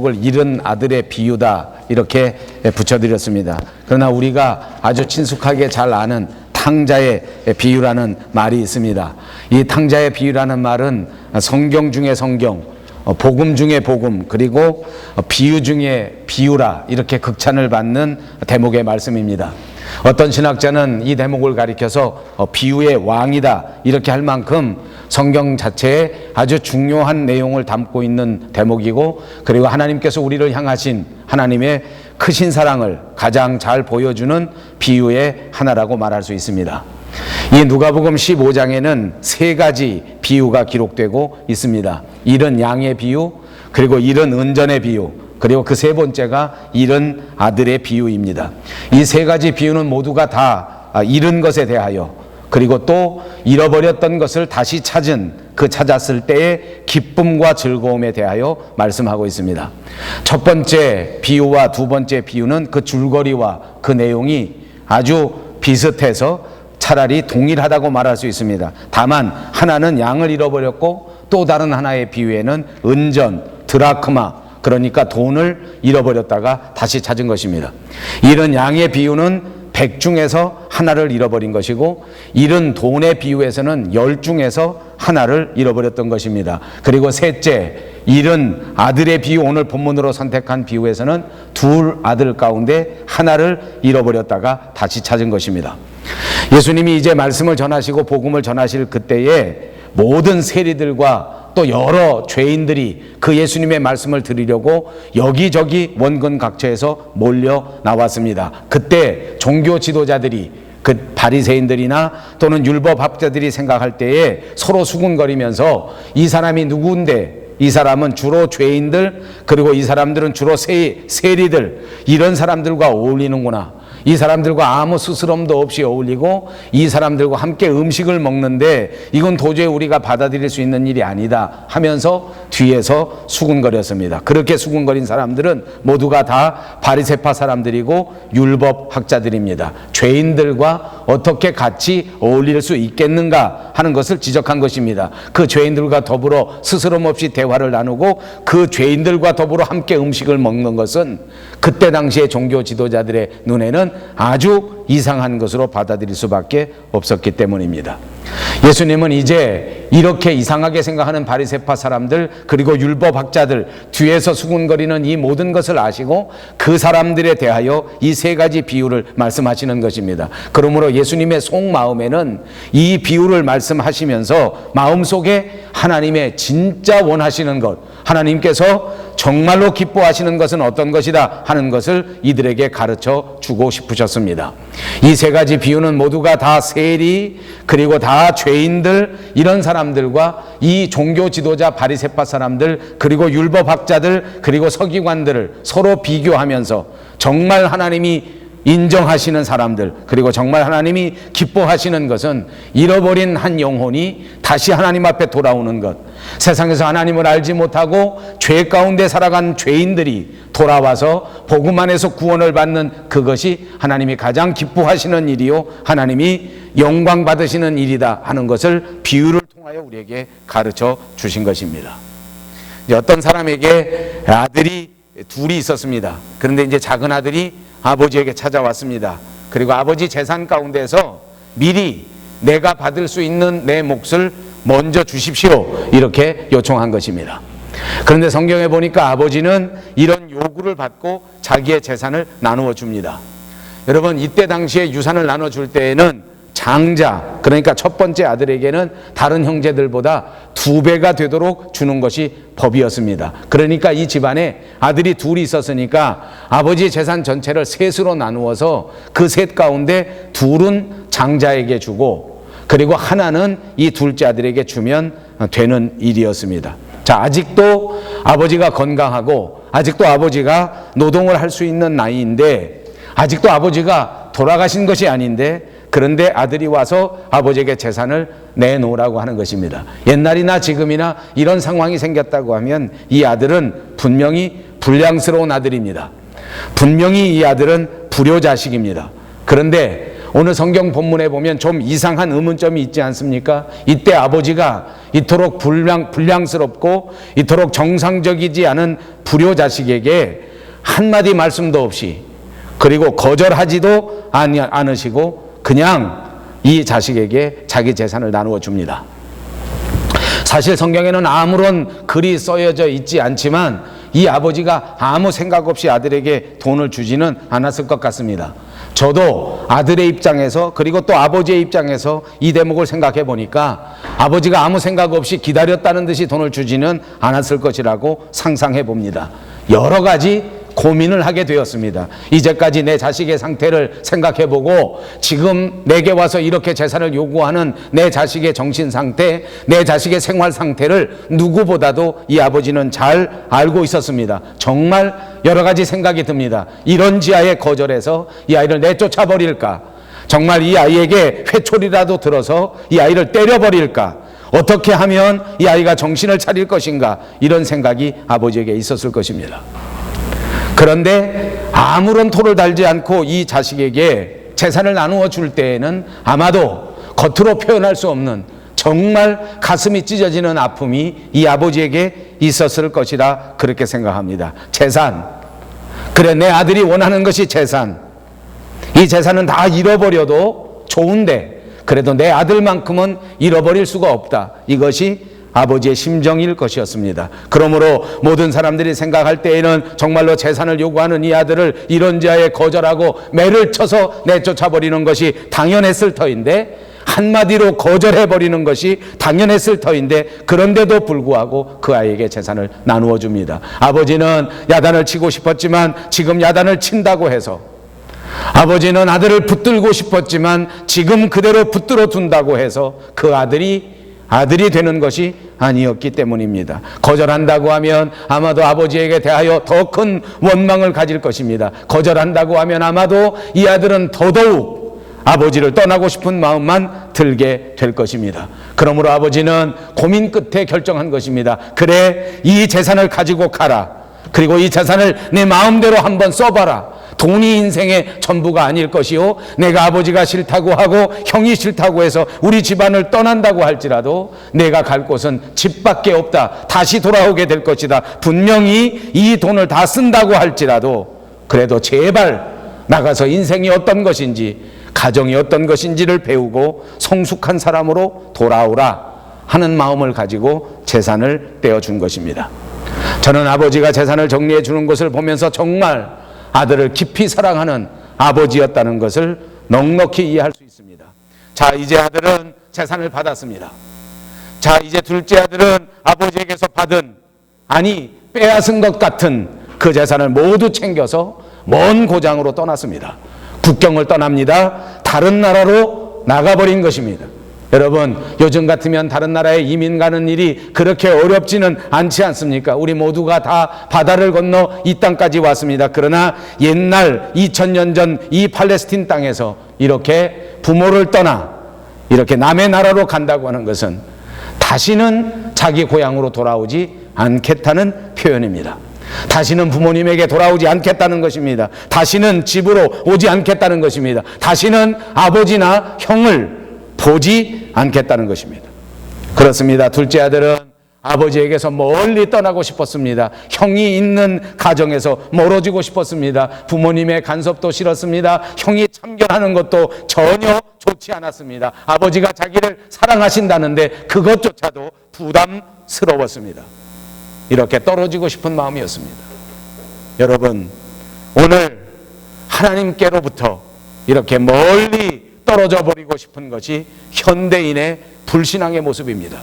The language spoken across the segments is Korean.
을 잃은 아들의 비유다 이렇게 붙여드렸습니다. 그러나 우리가 아주 친숙하게 잘 아는 탕자의 비유라는 말이 있습니다. 이 탕자의 비유라는 말은 성경 중에 성경, 복음 중에 복음, 그리고 비유 중에 비유라 이렇게 극찬을 받는 대목의 말씀입니다. 어떤 신학자는 이 대목을 가리켜서 비유의 왕이다 이렇게 할 만큼 성경 자체에 아주 중요한 내용을 담고 있는 대목이고, 그리고 하나님께서 우리를 향하신 하나님의 크신 사랑을 가장 잘 보여주는 비유의 하나라고 말할 수 있습니다. 이 누가복음 15장에는 세 가지 비유가 기록되고 있습니다. 잃은 양의 비유, 그리고 잃은 은전의 비유, 그리고 그 세 번째가 잃은 아들의 비유입니다. 이 세 가지 비유는 모두가 다 잃은 것에 대하여, 그리고 또 잃어버렸던 것을 다시 찾은 그 찾았을 때의 기쁨과 즐거움에 대하여 말씀하고 있습니다. 첫 번째 비유와 두 번째 비유는 그 줄거리와 그 내용이 아주 비슷해서 차라리 동일하다고 말할 수 있습니다. 다만 하나는 양을 잃어버렸고 또 다른 하나의 비유에는 은전, 드라크마, 그러니까 돈을 잃어버렸다가 다시 찾은 것입니다. 잃은 양의 비유는 100 중에서 하나를 잃어버린 것이고, 잃은 돈의 비유에서는 10 중에서 하나를 잃어버렸던 것입니다. 그리고 셋째, 잃은 아들의 비유, 오늘 본문으로 선택한 비유에서는 둘 아들 가운데 하나를 잃어버렸다가 다시 찾은 것입니다. 예수님이 이제 말씀을 전하시고 복음을 전하실 그때에 모든 세리들과 또 여러 죄인들이 그 예수님의 말씀을 들으려고 여기저기 원근 각처에서 몰려 나왔습니다. 그때 종교 지도자들이, 그 바리새인들이나 또는 율법학자들이 생각할 때에 서로 수군거리면서 이 사람이 누구인데, 이 사람은 주로 죄인들, 그리고 이 사람들은 주로 세리들, 이런 사람들과 어울리는구나, 이 사람들과 아무 스스럼도 없이 어울리고 이 사람들과 함께 음식을 먹는데 이건 도저히 우리가 받아들일 수 있는 일이 아니다 하면서 뒤에서 수군거렸습니다. 그렇게 수군거린 사람들은 모두가 다 바리새파 사람들이고 율법학자들입니다. 죄인들과 어떻게 같이 어울릴 수 있겠는가 하는 것을 지적한 것입니다. 그 죄인들과 더불어 스스럼 없이 대화를 나누고 그 죄인들과 더불어 함께 음식을 먹는 것은 그때 당시의 종교 지도자들의 눈에는 아주 이상한 것으로 받아들일 수밖에 없었기 때문입니다. 예수님은 이제 이렇게 이상하게 생각하는 바리새파 사람들, 그리고 율법학자들 뒤에서 수군거리는 이 모든 것을 아시고 그 사람들에 대하여 이 세 가지 비유를 말씀하시는 것입니다. 그러므로 예수님의 속마음에는 이 비유를 말씀하시면서 마음속에 하나님의 진짜 원하시는 것, 하나님께서 정말로 기뻐하시는 것은 어떤 것이다 하는 것을 이들에게 가르쳐 주고 싶으셨습니다. 이 세 가지 비유는 모두가 다 세리, 그리고 다 죄인들, 이런 사람들과 이 종교 지도자 바리새파 사람들, 그리고 율법학자들, 그리고 서기관들을 서로 비교하면서 정말 하나님이 인정하시는 사람들, 그리고 정말 하나님이 기뻐하시는 것은 잃어버린 한 영혼이 다시 하나님 앞에 돌아오는 것, 세상에서 하나님을 알지 못하고 죄 가운데 살아간 죄인들이 돌아와서 복음 안에서 구원을 받는 그것이 하나님이 가장 기뻐하시는 일이요 하나님이 영광 받으시는 일이다 하는 것을 비유를 통하여 우리에게 가르쳐 주신 것입니다. 이제 어떤 사람에게 아들이 둘이 있었습니다. 그런데 이제 작은 아들이 아버지에게 찾아왔습니다. 그리고 아버지 재산 가운데서 미리 내가 받을 수 있는 내 몫을 먼저 주십시오 이렇게 요청한 것입니다. 그런데 성경에 보니까 아버지는 이런 요구를 받고 자기의 재산을 나누어 줍니다. 여러분, 이때 당시에 유산을 나눠줄 때에는 장자, 그러니까 첫 번째 아들에게는 다른 형제들보다 2배가 되도록 주는 것이 법이었습니다. 그러니까 이 집안에 아들이 둘이 있었으니까 아버지 재산 전체를 셋으로 나누어서 그 셋 가운데 둘은 장자에게 주고, 그리고 하나는 이 둘째 아들에게 주면 되는 일이었습니다. 자, 아직도 아버지가 건강하고 아직도 아버지가 노동을 할 수 있는 나이인데, 아직도 아버지가 돌아가신 것이 아닌데, 그런데 아들이 와서 아버지에게 재산을 내놓으라고 하는 것입니다. 옛날이나 지금이나 이런 상황이 생겼다고 하면 이 아들은 분명히 불량스러운 아들입니다. 분명히 이 아들은 불효자식입니다. 그런데 오늘 성경 본문에 보면 좀 이상한 의문점이 있지 않습니까? 이때 아버지가 이토록 불량스럽고 이토록 정상적이지 않은 불효 자식에게 한마디 말씀도 없이, 그리고 거절하지도 않으시고 그냥 이 자식에게 자기 재산을 나누어 줍니다. 사실 성경에는 아무런 글이 써여져 있지 않지만 이 아버지가 아무 생각 없이 아들에게 돈을 주지는 않았을 것 같습니다. 저도 아들의 입장에서, 그리고 또 아버지의 입장에서 이 대목을 생각해 보니까 아버지가 아무 생각 없이 기다렸다는 듯이 돈을 주지는 않았을 것이라고 상상해 봅니다. 여러 가지 고민을 하게 되었습니다. 이제까지 내 자식의 상태를 생각해 보고 지금 내게 와서 이렇게 재산을 요구하는 내 자식의 정신 상태, 내 자식의 생활 상태를 누구보다도 이 아버지는 잘 알고 있었습니다. 정말 여러 가지 생각이 듭니다. 이런 지하에 거절해서 이 아이를 내쫓아 버릴까? 정말 이 아이에게 회초리라도 들어서 이 아이를 때려버릴까? 어떻게 하면 이 아이가 정신을 차릴 것인가? 이런 생각이 아버지에게 있었을 것입니다. 그런데 아무런 토를 달지 않고 이 자식에게 재산을 나누어 줄 때에는 아마도 겉으로 표현할 수 없는 정말 가슴이 찢어지는 아픔이 이 아버지에게 있었을 것이라 그렇게 생각합니다. 재산. 그래, 내 아들이 원하는 것이 재산. 이 재산은 다 잃어버려도 좋은데 그래도 내 아들만큼은 잃어버릴 수가 없다. 이것이 아버지의 심정일 것이었습니다. 그러므로 모든 사람들이 생각할 때에는 정말로 재산을 요구하는 이 아들을 이런 지하에 거절하고 매를 쳐서 내쫓아버리는 것이 당연했을 터인데, 한마디로 거절해버리는 것이 당연했을 터인데, 그런데도 불구하고 그 아이에게 재산을 나누어 줍니다. 아버지는 야단을 치고 싶었지만 지금 야단을 친다고 해서, 아버지는 아들을 붙들고 싶었지만 지금 그대로 붙들어 둔다고 해서 그 아들이 되는 것이 아니었기 때문입니다. 거절한다고 하면 아마도 아버지에게 대하여 더 큰 원망을 가질 것입니다. 거절한다고 하면 아마도 이 아들은 더더욱 아버지를 떠나고 싶은 마음만 들게 될 것입니다. 그러므로 아버지는 고민 끝에 결정한 것입니다. 그래, 이 재산을 가지고 가라. 그리고 이 재산을 내 마음대로 한번 써봐라. 돈이 인생의 전부가 아닐 것이요, 내가 아버지가 싫다고 하고 형이 싫다고 해서 우리 집안을 떠난다고 할지라도 내가 갈 곳은 집밖에 없다. 다시 돌아오게 될 것이다. 분명히 이 돈을 다 쓴다고 할지라도 그래도 제발 나가서 인생이 어떤 것인지, 가정이 어떤 것인지를 배우고 성숙한 사람으로 돌아오라 하는 마음을 가지고 재산을 떼어준 것입니다. 저는 아버지가 재산을 정리해 주는 것을 보면서 정말 아들을 깊이 사랑하는 아버지였다는 것을 넉넉히 이해할 수 있습니다. 자, 이제 아들은 재산을 받았습니다. 자, 이제 둘째 아들은 아버지에게서 받은, 아니 빼앗은 것 같은 그 재산을 모두 챙겨서 먼 고장으로 떠났습니다. 국경을 떠납니다. 다른 나라로 나가버린 것입니다. 여러분, 요즘 같으면 다른 나라에 이민 가는 일이 그렇게 어렵지는 않지 않습니까? 우리 모두가 다 바다를 건너 이 땅까지 왔습니다. 그러나 옛날 2000년 전 이 팔레스틴 땅에서 이렇게 부모를 떠나 이렇게 남의 나라로 간다고 하는 것은 다시는 자기 고향으로 돌아오지 않겠다는 표현입니다. 다시는 부모님에게 돌아오지 않겠다는 것입니다. 다시는 집으로 오지 않겠다는 것입니다. 다시는 아버지나 형을 보지 않겠다는 것입니다. 그렇습니다. 둘째 아들은 아버지에게서 멀리 떠나고 싶었습니다. 형이 있는 가정에서 멀어지고 싶었습니다. 부모님의 간섭도 싫었습니다. 형이 참견하는 것도 전혀 좋지 않았습니다. 아버지가 자기를 사랑하신다는데 그것조차도 부담스러웠습니다. 이렇게 떨어지고 싶은 마음이었습니다. 여러분, 오늘 하나님께로부터 이렇게 멀리 떨어져 버리고 싶은 것이 현대인의 불신앙의 모습입니다.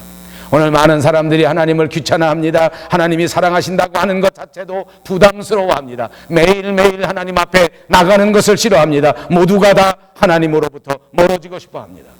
오늘 많은 사람들이 하나님을 귀찮아합니다. 하나님이 사랑하신다고 하는 것 자체도 부담스러워합니다. 매일매일 하나님 앞에 나가는 것을 싫어합니다. 모두가 다 하나님으로부터 멀어지고 싶어합니다.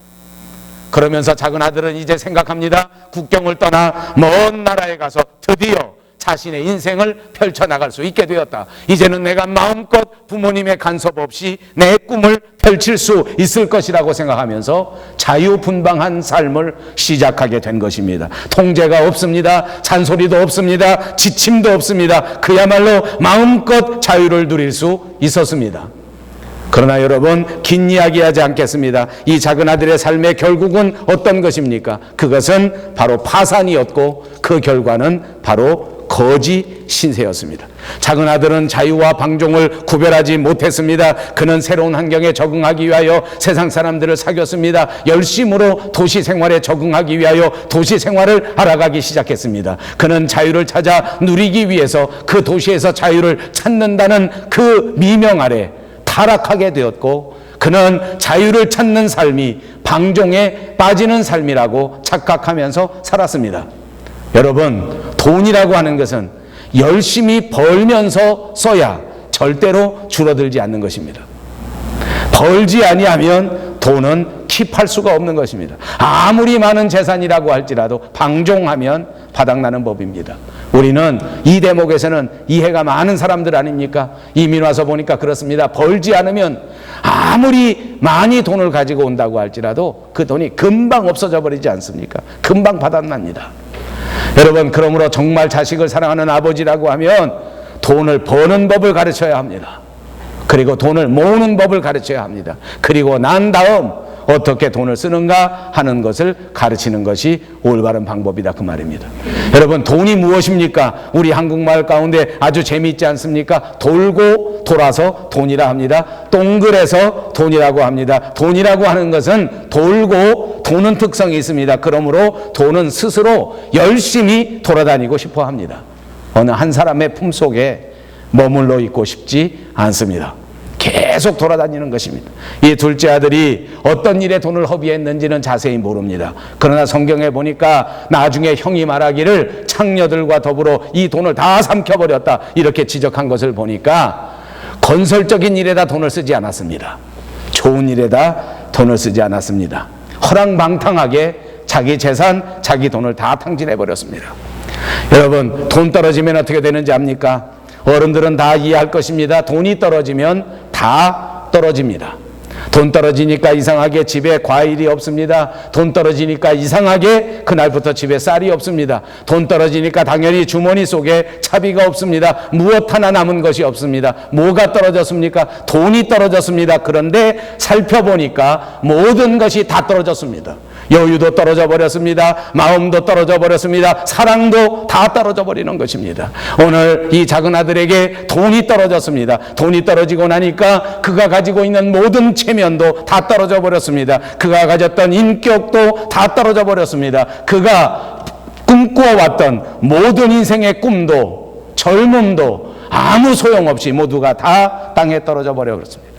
그러면서 작은 아들은 이제 생각합니다. 국경을 떠나 먼 나라에 가서 드디어 자신의 인생을 펼쳐나갈 수 있게 되었다. 이제는 내가 마음껏 부모님의 간섭 없이 내 꿈을 펼칠 수 있을 것이라고 생각하면서 자유분방한 삶을 시작하게 된 것입니다. 통제가 없습니다. 잔소리도 없습니다. 지침도 없습니다. 그야말로 마음껏 자유를 누릴 수 있었습니다. 그러나 여러분, 긴 이야기 하지 않겠습니다. 이 작은 아들의 삶의 결국은 어떤 것입니까? 그것은 바로 파산이었고 그 결과는 바로 거지 신세였습니다. 작은 아들은 자유와 방종을 구별하지 못했습니다. 그는 새로운 환경에 적응하기 위하여 세상 사람들을 사귀었습니다. 열심으로 도시 생활에 적응하기 위하여 도시 생활을 알아가기 시작했습니다. 그는 자유를 찾아 누리기 위해서 그 도시에서 자유를 찾는다는 그 미명 아래 타락하게 되었고, 그는 자유를 찾는 삶이 방종에 빠지는 삶이라고 착각하면서 살았습니다. 여러분, 돈이라고 하는 것은 열심히 벌면서 써야 절대로 줄어들지 않는 것입니다. 벌지 아니하면 돈은 킵할 수가 없는 것입니다. 아무리 많은 재산이라고 할지라도 방종하면 바닥나는 법입니다. 우리는 이 대목에서는 이해가 많은 사람들 아닙니까? 이민 와서 보니까 그렇습니다. 벌지 않으면 아무리 많이 돈을 가지고 온다고 할지라도 그 돈이 금방 없어져 버리지 않습니까? 금방 바닥납니다. 여러분, 그러므로 정말 자식을 사랑하는 아버지라고 하면 돈을 버는 법을 가르쳐야 합니다. 그리고 돈을 모으는 법을 가르쳐야 합니다. 그리고 난 다음 어떻게 돈을 쓰는가 하는 것을 가르치는 것이 올바른 방법이다, 그 말입니다. 여러분, 돈이 무엇입니까? 우리 한국말 가운데 아주 재미있지 않습니까? 돌고 돌아서 돈이라 합니다. 동글에서 돈이라고 합니다. 돈이라고 하는 것은 돌고 도는 특성이 있습니다. 그러므로 돈은 스스로 열심히 돌아다니고 싶어 합니다. 어느 한 사람의 품속에 머물러 있고 싶지 않습니다. 계속 돌아다니는 것입니다. 이 둘째 아들이 어떤 일에 돈을 허비했는지는 자세히 모릅니다. 그러나 성경에 보니까 나중에 형이 말하기를 창녀들과 더불어 이 돈을 다 삼켜버렸다, 이렇게 지적한 것을 보니까 건설적인 일에다 돈을 쓰지 않았습니다. 좋은 일에다 돈을 쓰지 않았습니다. 허랑방탕하게 자기 재산, 자기 돈을 다 탕진해버렸습니다. 여러분, 돈 떨어지면 어떻게 되는지 압니까? 어른들은 다 이해할 것입니다. 돈이 떨어지면 다 떨어집니다. 돈 떨어지니까 이상하게 집에 과일이 없습니다. 돈 떨어지니까 이상하게 그날부터 집에 쌀이 없습니다. 돈 떨어지니까 당연히 주머니 속에 차비가 없습니다. 무엇 하나 남은 것이 없습니다. 뭐가 떨어졌습니까? 돈이 떨어졌습니다. 그런데 살펴보니까 모든 것이 다 떨어졌습니다. 여유도 떨어져 버렸습니다. 마음도 떨어져 버렸습니다. 사랑도 다 떨어져 버리는 것입니다. 오늘 이 작은 아들에게 돈이 떨어졌습니다. 돈이 떨어지고 나니까 그가 가지고 있는 모든 체면도 다 떨어져 버렸습니다. 그가 가졌던 인격도 다 떨어져 버렸습니다. 그가 꿈꾸어왔던 모든 인생의 꿈도 젊음도 아무 소용없이 모두가 다 땅에 떨어져 버렸습니다.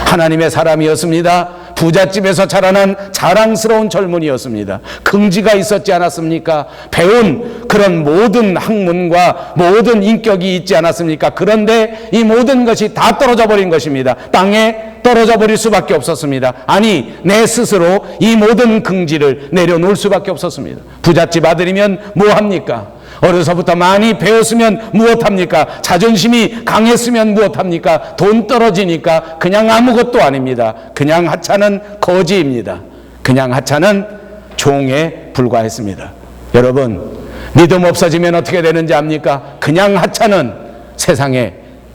하나님의 사람이었습니다. 부잣집에서 자라난 자랑스러운 젊은이였습니다. 긍지가 있었지 않았습니까? 배운 그런 모든 학문과 모든 인격이 있지 않았습니까? 그런데 이 모든 것이 다 떨어져 버린 것입니다. 땅에 떨어져 버릴 수밖에 없었습니다. 아니, 내 스스로 이 모든 긍지를 내려놓을 수밖에 없었습니다. 부잣집 아들이면 뭐합니까? 어려서부터 많이 배웠으면 무엇합니까? 자존심이 강했으면 무엇합니까? 돈 떨어지니까 그냥 아무것도 아닙니다. 그냥 하찮은 거지입니다. 그냥 하찮은 종에 불과했습니다. 여러분, 믿음 없어지면 어떻게 되는지 압니까? 그냥 하찮은 세상에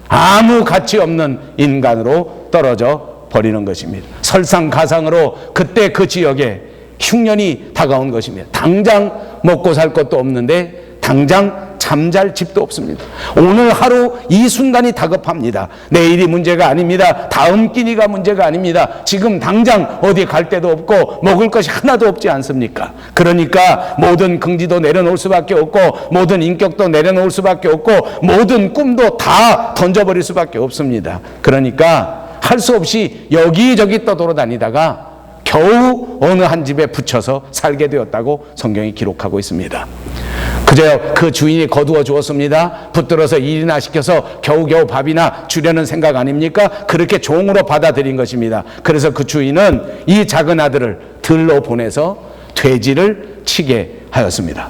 아무 가치 없는 인간으로 떨어져 버리는 것입니다. 설상가상으로 그때 그 지역에 흉년이 다가온 것입니다. 당장 먹고 살 것도 없는데 당장 잠잘 집도 없습니다. 오늘 하루 이 순간이 다급합니다. 내일이 문제가 아닙니다. 다음 끼니가 문제가 아닙니다. 지금 당장 어디 갈 데도 없고 먹을 것이 하나도 없지 않습니까? 그러니까 모든 긍지도 내려놓을 수밖에 없고 모든 인격도 내려놓을 수밖에 없고 모든 꿈도 다 던져버릴 수밖에 없습니다. 그러니까 할 수 없이 여기저기 떠돌아다니다가 겨우 어느 한 집에 붙여서 살게 되었다고 성경이 기록하고 있습니다. 그저 그 주인이 거두어 주었습니다. 붙들어서 일이나 시켜서 겨우겨우 밥이나 주려는 생각 아닙니까? 그렇게 종으로 받아들인 것입니다. 그래서 그 주인은 이 작은 아들을 들러 보내서 돼지를 치게 하였습니다.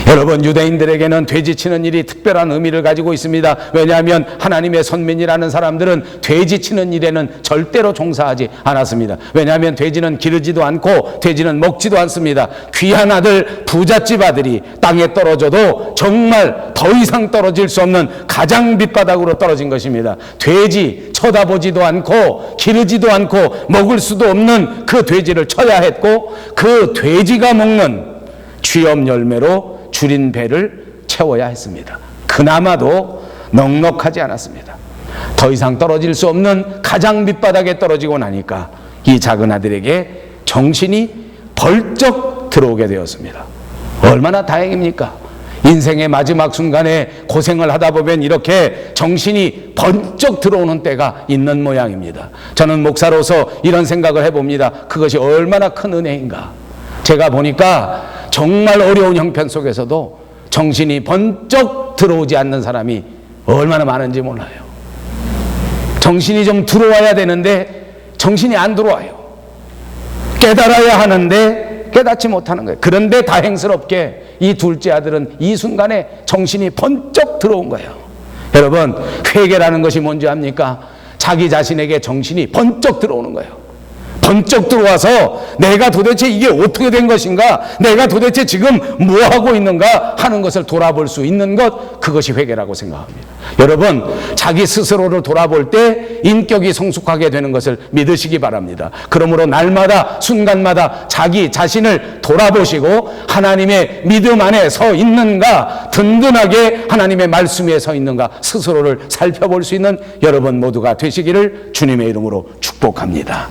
여러분, 유대인들에게는 돼지 치는 일이 특별한 의미를 가지고 있습니다. 왜냐하면 하나님의 선민이라는 사람들은 돼지 치는 일에는 절대로 종사하지 않았습니다. 왜냐하면 돼지는 기르지도 않고 돼지는 먹지도 않습니다. 귀한 아들, 부잣집 아들이 땅에 떨어져도 정말 더 이상 떨어질 수 없는 가장 밑바닥으로 떨어진 것입니다. 돼지 쳐다보지도 않고 기르지도 않고 먹을 수도 없는 그 돼지를 쳐야 했고, 그 돼지가 먹는 취업 열매로 줄인 배를 채워야 했습니다. 그나마도 넉넉하지 않았습니다. 더 이상 떨어질 수 없는 가장 밑바닥에 떨어지고 나니까 이 작은 아들에게 정신이 벌쩍 들어오게 되었습니다. 얼마나 다행입니까? 인생의 마지막 순간에 고생을 하다 보면 이렇게 정신이 번쩍 들어오는 때가 있는 모양입니다. 저는 목사로서 이런 생각을 해봅니다. 그것이 얼마나 큰 은혜인가. 제가 보니까 정말 어려운 형편 속에서도 정신이 번쩍 들어오지 않는 사람이 얼마나 많은지 몰라요. 정신이 좀 들어와야 되는데 정신이 안 들어와요. 깨달아야 하는데 깨닫지 못하는 거예요. 그런데 다행스럽게 이 둘째 아들은 이 순간에 정신이 번쩍 들어온 거예요. 여러분, 회개라는 것이 뭔지 압니까? 자기 자신에게 정신이 번쩍 들어오는 거예요. 번쩍 들어와서 내가 도대체 이게 어떻게 된 것인가, 내가 도대체 지금 뭐 하고 있는가 하는 것을 돌아볼 수 있는 것, 그것이 회개라고 생각합니다. 여러분, 자기 스스로를 돌아볼 때 인격이 성숙하게 되는 것을 믿으시기 바랍니다. 그러므로 날마다 순간마다 자기 자신을 돌아보시고 하나님의 믿음 안에 서 있는가, 든든하게 하나님의 말씀 위에 서 있는가 스스로를 살펴볼 수 있는 여러분 모두가 되시기를 주님의 이름으로 축복합니다.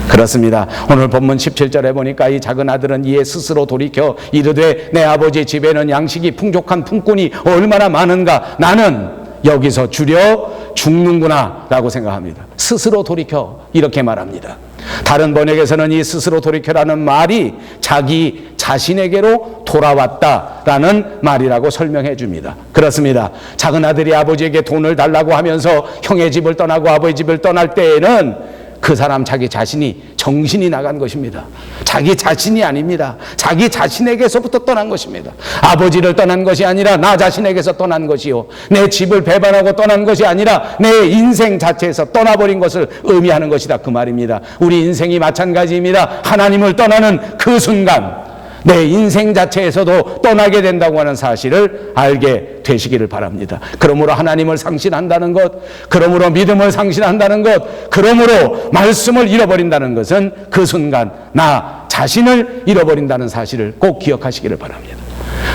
그렇습니다. 오늘 본문 17절에 보니까 이 작은 아들은 이에 스스로 돌이켜 이르되 내 아버지 집에는 양식이 풍족한 품꾼이 얼마나 많은가, 나는 여기서 주려 죽는구나 라고 생각합니다. 스스로 돌이켜 이렇게 말합니다. 다른 번역에서는 이 스스로 돌이켜라는 말이 자기 자신에게로 돌아왔다라는 말이라고 설명해 줍니다. 그렇습니다. 작은 아들이 아버지에게 돈을 달라고 하면서 형의 집을 떠나고 아버지 집을 떠날 때에는 그 사람 자기 자신이 정신이 나간 것입니다. 자기 자신이 아닙니다. 자기 자신에게서부터 떠난 것입니다. 아버지를 떠난 것이 아니라 나 자신에게서 떠난 것이요, 내 집을 배반하고 떠난 것이 아니라 내 인생 자체에서 떠나버린 것을 의미하는 것이다, 그 말입니다. 우리 인생이 마찬가지입니다. 하나님을 떠나는 그 순간 내 인생 자체에서도 떠나게 된다고 하는 사실을 알게 되시기를 바랍니다. 그러므로 하나님을 상실한다는 것, 그러므로 믿음을 상실한다는 것, 그러므로 말씀을 잃어버린다는 것은 그 순간 나 자신을 잃어버린다는 사실을 꼭 기억하시기를 바랍니다.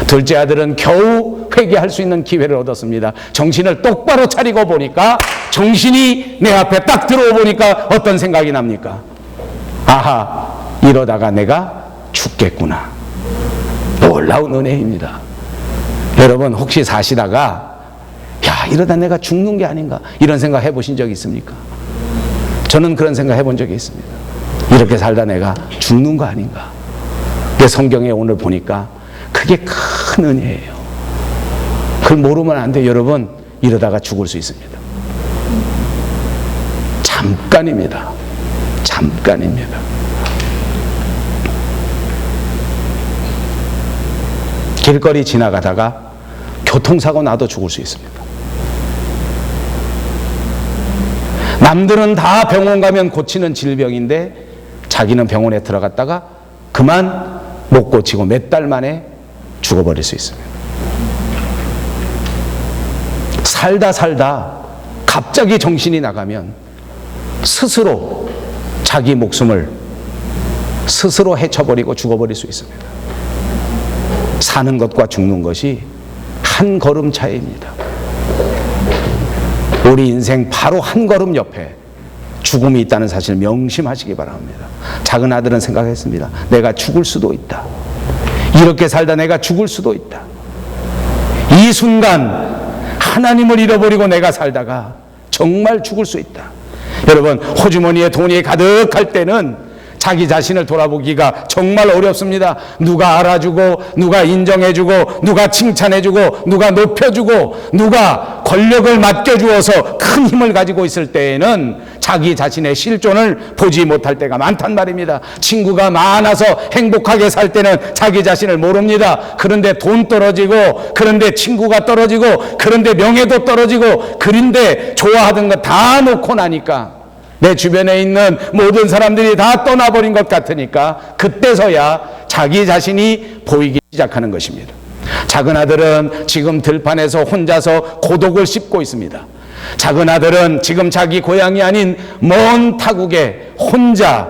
둘째 아들은 겨우 회개할 수 있는 기회를 얻었습니다. 정신을 똑바로 차리고 보니까, 정신이 내 앞에 딱 들어오니까 어떤 생각이 납니까? 아하, 이러다가 내가 죽겠구나. 놀라운 은혜입니다. 여러분, 혹시 사시다가 야, 이러다 내가 죽는 게 아닌가 이런 생각 해보신 적이 있습니까? 저는 그런 생각 해본 적이 있습니다. 이렇게 살다 내가 죽는 거 아닌가. 근데 성경에 오늘 보니까 그게 큰 은혜예요. 그걸 모르면 안 돼요. 여러분, 이러다가 죽을 수 있습니다. 잠깐입니다. 잠깐입니다. 길거리 지나가다가 교통사고 나도 죽을 수 있습니다. 남들은 다 병원 가면 고치는 질병인데 자기는 병원에 들어갔다가 그만 못 고치고 몇 달 만에 죽어버릴 수 있습니다. 살다 갑자기 정신이 나가면 스스로 자기 목숨을 스스로 해쳐버리고 죽어버릴 수 있습니다. 사는 것과 죽는 것이 한 걸음 차이입니다. 우리 인생 바로 한 걸음 옆에 죽음이 있다는 사실 명심하시기 바랍니다. 작은 아들은 생각했습니다. 내가 죽을 수도 있다. 이렇게 살다 내가 죽을 수도 있다. 이 순간 하나님을 잃어버리고 내가 살다가 정말 죽을 수 있다. 여러분, 호주머니에 돈이 가득할 때는 자기 자신을 돌아보기가 정말 어렵습니다. 누가 알아주고, 누가 인정해주고, 누가 칭찬해주고, 누가 높여주고, 누가 권력을 맡겨주어서 큰 힘을 가지고 있을 때에는 자기 자신의 실존을 보지 못할 때가 많단 말입니다. 친구가 많아서 행복하게 살 때는 자기 자신을 모릅니다. 그런데 돈 떨어지고, 그런데 친구가 떨어지고, 그런데 명예도 떨어지고, 그런데 좋아하던 거 다 놓고 나니까, 내 주변에 있는 모든 사람들이 다 떠나버린 것 같으니까 그때서야 자기 자신이 보이기 시작하는 것입니다. 작은 아들은 지금 들판에서 혼자서 고독을 씹고 있습니다. 작은 아들은 지금 자기 고향이 아닌 먼 타국에 혼자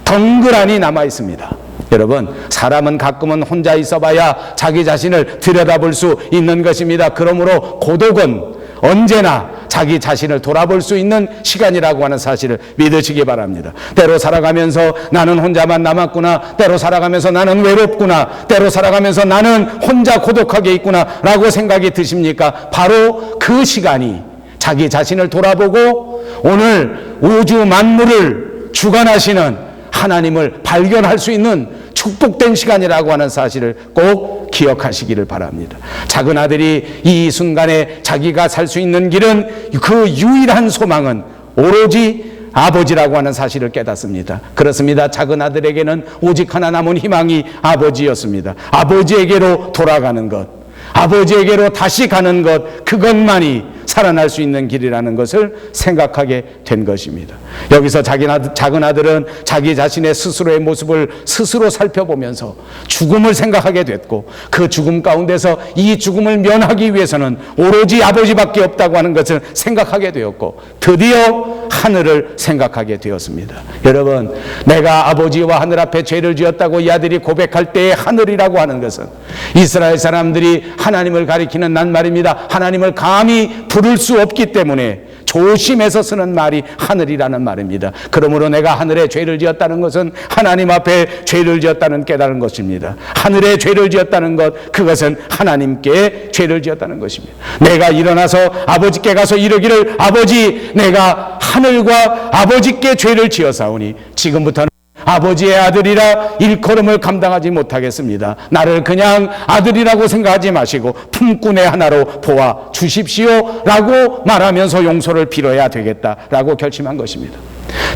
덩그러니 남아 있습니다. 여러분, 사람은 가끔은 혼자 있어봐야 자기 자신을 들여다볼 수 있는 것입니다. 그러므로 고독은 언제나 자기 자신을 돌아볼 수 있는 시간이라고 하는 사실을 믿으시기 바랍니다. 때로 살아가면서 나는 혼자만 남았구나, 때로 살아가면서 나는 외롭구나, 때로 살아가면서 나는 혼자 고독하게 있구나 라고 생각이 드십니까? 바로 그 시간이 자기 자신을 돌아보고 오늘 우주 만물을 주관하시는 하나님을 발견할 수 있는 축복된 시간이라고 하는 사실을 꼭 기억하시기를 바랍니다. 작은 아들이 이 순간에 자기가 살 수 있는 길은, 그 유일한 소망은 오로지 아버지라고 하는 사실을 깨닫습니다. 그렇습니다. 작은 아들에게는 오직 하나 남은 희망이 아버지였습니다. 아버지에게로 돌아가는 것, 아버지에게로 다시 가는 것, 그것만이 살아날 수 있는 길이라는 것을 생각하게 된 것입니다. 여기서 작은 아들은 자기 자신의 스스로의 모습을 스스로 살펴보면서 죽음을 생각하게 됐고, 그 죽음 가운데서 이 죽음을 면하기 위해서는 오로지 아버지밖에 없다고 하는 것을 생각하게 되었고, 드디어 하늘을 생각하게 되었습니다. 여러분, 내가 아버지와 하늘 앞에 죄를 지었다고 이 아들이 고백할 때의 하늘이라고 하는 것은 이스라엘 사람들이 하나님을 가리키는 낱말입니다. 하나님을 감히 부를 수 없기 때문에 조심해서 쓰는 말이 하늘이라는 말입니다. 그러므로 내가 하늘에 죄를 지었다는 것은 하나님 앞에 죄를 지었다는 깨달은 것입니다. 하늘에 죄를 지었다는 것, 그것은 하나님께 죄를 지었다는 것입니다. 내가 일어나서 아버지께 가서 이르기를, 아버지, 내가 하늘과 아버지께 죄를 지었사오니 지금부터는 아버지의 아들이라 일컬음을 감당하지 못하겠습니다. 나를 그냥 아들이라고 생각하지 마시고 품꾼의 하나로 보아 주십시오 라고 말하면서 용서를 빌어야 되겠다라고 결심한 것입니다.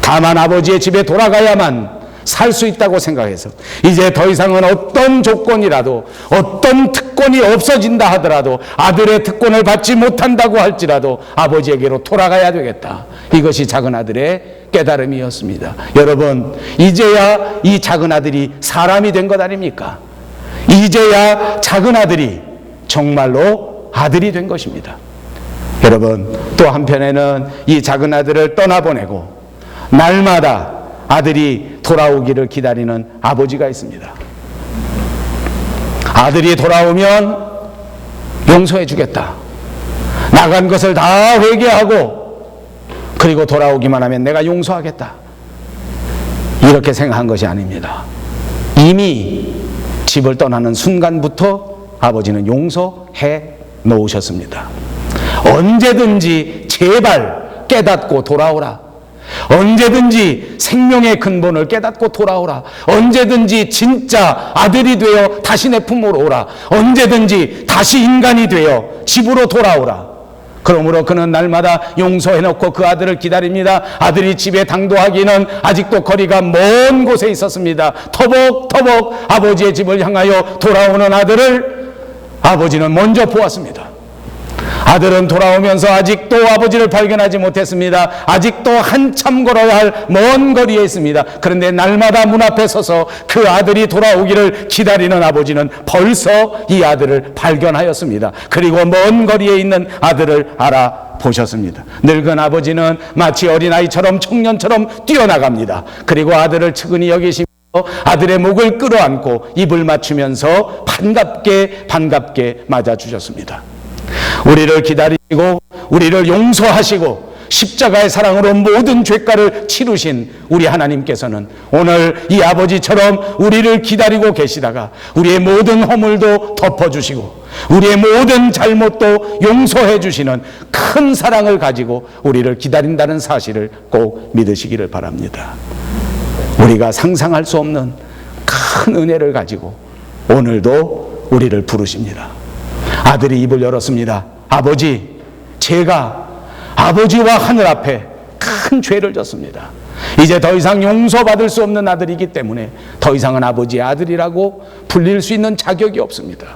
다만 아버지의 집에 돌아가야만 살 수 있다고 생각해서 이제 더 이상은 어떤 조건이라도, 어떤 특권이 없어진다 하더라도, 아들의 특권을 받지 못한다고 할지라도 아버지에게로 돌아가야 되겠다. 이것이 작은 아들의 깨달음이었습니다. 여러분, 이제야 이 작은 아들이 사람이 된 것 아닙니까? 이제야 작은 아들이 정말로 아들이 된 것입니다. 여러분, 또 한편에는 이 작은 아들을 떠나보내고 날마다 아들이 돌아오기를 기다리는 아버지가 있습니다. 아들이 돌아오면 용서해 주겠다. 나간 것을 다 회개하고 그리고 돌아오기만 하면 내가 용서하겠다. 이렇게 생각한 것이 아닙니다. 이미 집을 떠나는 순간부터 아버지는 용서해 놓으셨습니다. 언제든지 제발 깨닫고 돌아오라. 언제든지 생명의 근본을 깨닫고 돌아오라. 언제든지 진짜 아들이 되어 다시 내 품으로 오라. 언제든지 다시 인간이 되어 집으로 돌아오라. 그러므로 그는 날마다 용서해놓고 그 아들을 기다립니다. 아들이 집에 당도하기는 아직도 거리가 먼 곳에 있었습니다. 터벅터벅 아버지의 집을 향하여 돌아오는 아들을 아버지는 먼저 보았습니다. 아들은 돌아오면서 아직도 아버지를 발견하지 못했습니다. 아직도 한참 걸어야 할 먼 거리에 있습니다. 그런데 날마다 문 앞에 서서 그 아들이 돌아오기를 기다리는 아버지는 벌써 이 아들을 발견하였습니다. 그리고 먼 거리에 있는 아들을 알아보셨습니다. 늙은 아버지는 마치 어린아이처럼 청년처럼 뛰어나갑니다. 그리고 아들을 측은히 여기시며 아들의 목을 끌어안고 입을 맞추면서 반갑게 맞아주셨습니다. 우리를 기다리시고 우리를 용서하시고 십자가의 사랑으로 모든 죄가를 치르신 우리 하나님께서는 오늘 이 아버지처럼 우리를 기다리고 계시다가 우리의 모든 허물도 덮어주시고 우리의 모든 잘못도 용서해 주시는 큰 사랑을 가지고 우리를 기다린다는 사실을 꼭 믿으시기를 바랍니다. 우리가 상상할 수 없는 큰 은혜를 가지고 오늘도 우리를 부르십니다. 아들이 입을 열었습니다. 아버지, 제가 아버지와 하늘 앞에 큰 죄를 졌습니다. 이제 더 이상 용서받을 수 없는 아들이기 때문에 더 이상은 아버지의 아들이라고 불릴 수 있는 자격이 없습니다.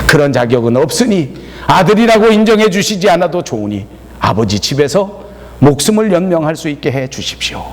그런 자격은 없으니 아들이라고 인정해 주시지 않아도 좋으니 아버지 집에서 목숨을 연명할 수 있게 해 주십시오.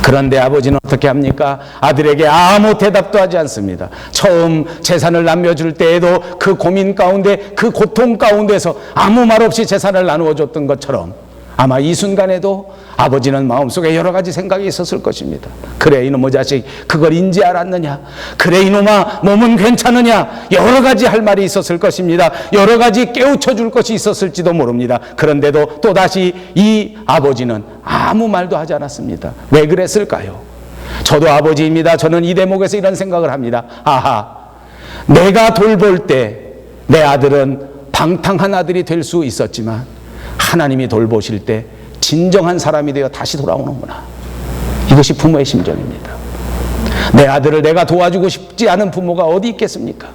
그런데 아버지는 어떻게 합니까? 아들에게 아무 대답도 하지 않습니다. 처음 재산을 나눠줄 때에도 그 고민 가운데, 그 고통 가운데서 아무 말 없이 재산을 나누어 줬던 것처럼 아마 이 순간에도 아버지는 마음속에 여러 가지 생각이 있었을 것입니다. 그래 이놈의 자식 그걸 인지 알았느냐? 그래 이놈아 몸은 괜찮으냐? 여러 가지 할 말이 있었을 것입니다. 여러 가지 깨우쳐 줄 것이 있었을지도 모릅니다. 그런데도 또다시 이 아버지는 아무 말도 하지 않았습니다. 왜 그랬을까요? 저도 아버지입니다. 저는 이 대목에서 이런 생각을 합니다. 아하, 내가 돌볼 때 내 아들은 방탕한 아들이 될 수 있었지만 하나님이 돌보실 때 진정한 사람이 되어 다시 돌아오는구나. 이것이 부모의 심정입니다. 내 아들을 내가 도와주고 싶지 않은 부모가 어디 있겠습니까?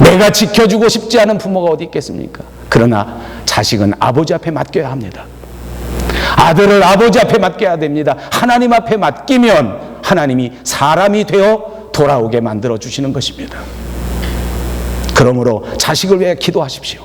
내가 지켜주고 싶지 않은 부모가 어디 있겠습니까? 그러나 자식은 아버지 앞에 맡겨야 합니다. 아들을 아버지 앞에 맡겨야 됩니다. 하나님 앞에 맡기면 하나님이 사람이 되어 돌아오게 만들어 주시는 것입니다. 그러므로 자식을 위해 기도하십시오.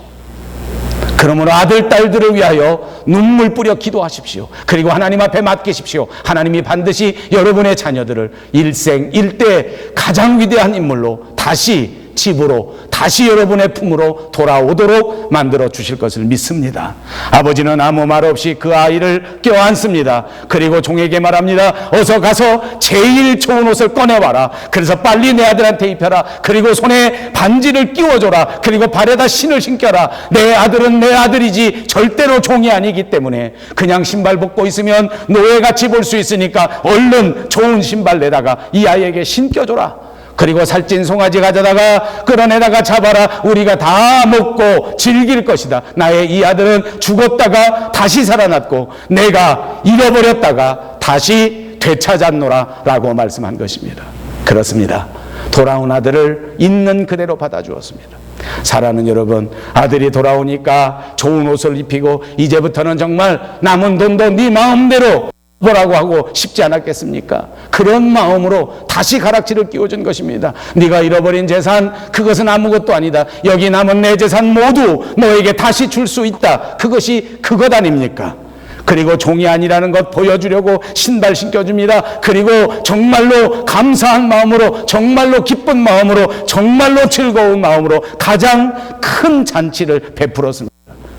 그러므로 아들, 딸들을 위하여 눈물 뿌려 기도하십시오. 그리고 하나님 앞에 맡기십시오. 하나님이 반드시 여러분의 자녀들을 일생일대 가장 위대한 인물로 다시 집으로, 다시 여러분의 품으로 돌아오도록 만들어 주실 것을 믿습니다. 아버지는 아무 말 없이 그 아이를 껴안습니다. 그리고 종에게 말합니다. 어서 가서 제일 좋은 옷을 꺼내와라. 그래서 빨리 내 아들한테 입혀라. 그리고 손에 반지를 끼워줘라. 그리고 발에다 신을 신겨라. 내 아들은 내 아들이지 절대로 종이 아니기 때문에 그냥 신발 벗고 있으면 노예같이 볼 수 있으니까 얼른 좋은 신발 내다가 이 아이에게 신겨줘라. 그리고 살찐 송아지 가져다가 끌어내다가 잡아라. 우리가 다 먹고 즐길 것이다. 나의 이 아들은 죽었다가 다시 살아났고 내가 잃어버렸다가 다시 되찾았노라 라고 말씀한 것입니다. 그렇습니다. 돌아온 아들을 있는 그대로 받아주었습니다. 사랑하는 여러분, 아들이 돌아오니까 좋은 옷을 입히고 이제부터는 정말 남은 돈도 네 마음대로 뭐라고 하고 싶지 않았겠습니까? 그런 마음으로 다시 가락지를 끼워준 것입니다. 네가 잃어버린 재산 그것은 아무것도 아니다. 여기 남은 내 재산 모두 너에게 다시 줄 수 있다. 그것이 그것 아닙니까? 그리고 종이 아니라는 것 보여주려고 신발 신겨줍니다. 그리고 정말로 감사한 마음으로, 정말로 기쁜 마음으로, 정말로 즐거운 마음으로 가장 큰 잔치를 베풀었습니다.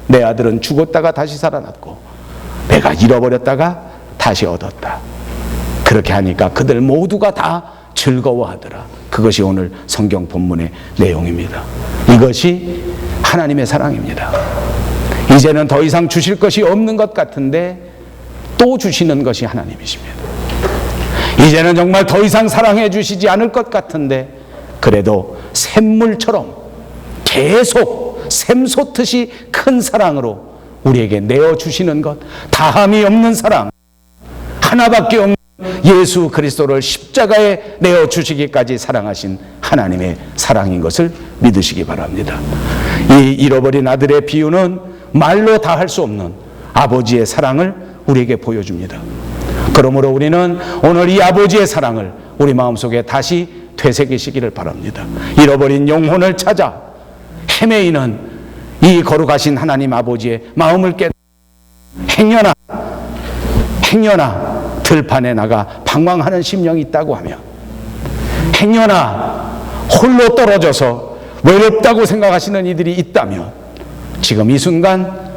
내 아들은 죽었다가 다시 살아났고 내가 잃어버렸다가 다시 얻었다. 그렇게 하니까 그들 모두가 다 즐거워하더라. 그것이 오늘 성경 본문의 내용입니다. 이것이 하나님의 사랑입니다. 이제는 더 이상 주실 것이 없는 것 같은데 또 주시는 것이 하나님이십니다. 이제는 정말 더 이상 사랑해 주시지 않을 것 같은데 그래도 샘물처럼 계속 샘솟듯이 큰 사랑으로 우리에게 내어주시는 것, 다함이 없는 사랑, 하나밖에 없는 예수 그리스도를 십자가에 내어주시기까지 사랑하신 하나님의 사랑인 것을 믿으시기 바랍니다. 이 잃어버린 아들의 비유는 말로 다 할 수 없는 아버지의 사랑을 우리에게 보여줍니다. 그러므로 우리는 오늘 이 아버지의 사랑을 우리 마음속에 다시 되새기시기를 바랍니다. 잃어버린 영혼을 찾아 헤매이는 이 거룩하신 하나님 아버지의 마음을 깨닫고 행여나 들판에 나가 방황하는 심령이 있다고 하면, 행여나 홀로 떨어져서 외롭다고 생각하시는 이들이 있다면 지금 이 순간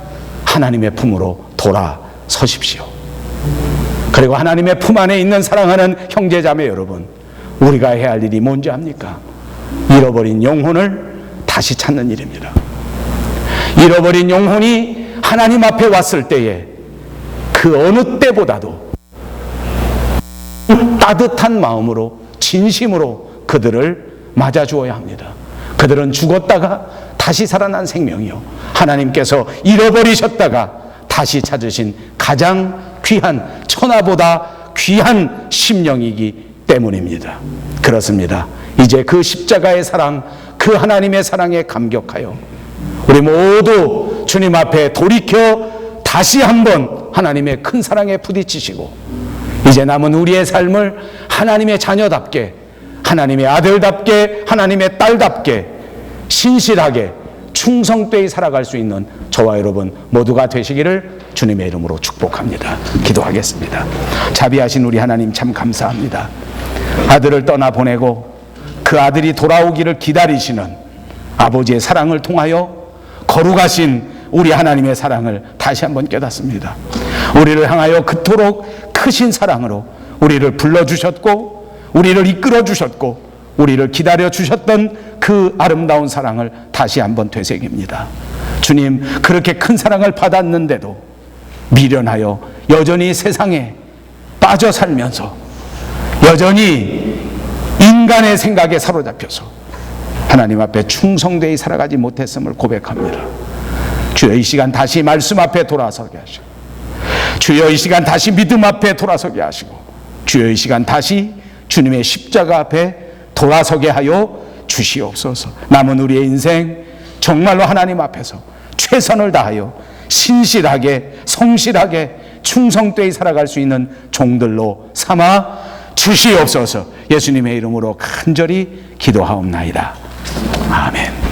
하나님의 품으로 돌아서십시오. 그리고 하나님의 품 안에 있는 사랑하는 형제자매 여러분, 우리가 해야 할 일이 뭔지 압니까? 잃어버린 영혼을 다시 찾는 일입니다. 잃어버린 영혼이 하나님 앞에 왔을 때에 그 어느 때보다도 따뜻한 마음으로 진심으로 그들을 맞아주어야 합니다. 그들은 죽었다가 다시 살아난 생명이요, 하나님께서 잃어버리셨다가 다시 찾으신 가장 귀한, 천하보다 귀한 심령이기 때문입니다. 그렇습니다. 이제 그 십자가의 사랑, 그 하나님의 사랑에 감격하여 우리 모두 주님 앞에 돌이켜 다시 한번 하나님의 큰 사랑에 부딪히시고 이제 남은 우리의 삶을 하나님의 자녀답게, 하나님의 아들답게, 하나님의 딸답게 신실하게 충성되이 살아갈 수 있는 저와 여러분 모두가 되시기를 주님의 이름으로 축복합니다. 기도하겠습니다. 자비하신 우리 하나님 참 감사합니다. 아들을 떠나보내고 그 아들이 돌아오기를 기다리시는 아버지의 사랑을 통하여 거룩하신 우리 하나님의 사랑을 다시 한번 깨닫습니다. 우리를 향하여 그토록 크신 사랑으로 우리를 불러주셨고 우리를 이끌어주셨고 우리를 기다려주셨던 그 아름다운 사랑을 다시 한번 되새깁니다. 주님, 그렇게 큰 사랑을 받았는데도 미련하여 여전히 세상에 빠져 살면서 여전히 인간의 생각에 사로잡혀서 하나님 앞에 충성되이 살아가지 못했음을 고백합니다. 주여, 이 시간 다시 말씀 앞에 돌아서게 하시고, 주여 이 시간 다시 믿음 앞에 돌아서게 하시고, 주여 이 시간 다시 주님의 십자가 앞에 돌아서게 하여 주시옵소서. 남은 우리의 인생 정말로 하나님 앞에서 최선을 다하여 신실하게 성실하게 충성되이 살아갈 수 있는 종들로 삼아 주시옵소서. 예수님의 이름으로 간절히 기도하옵나이다. 아멘.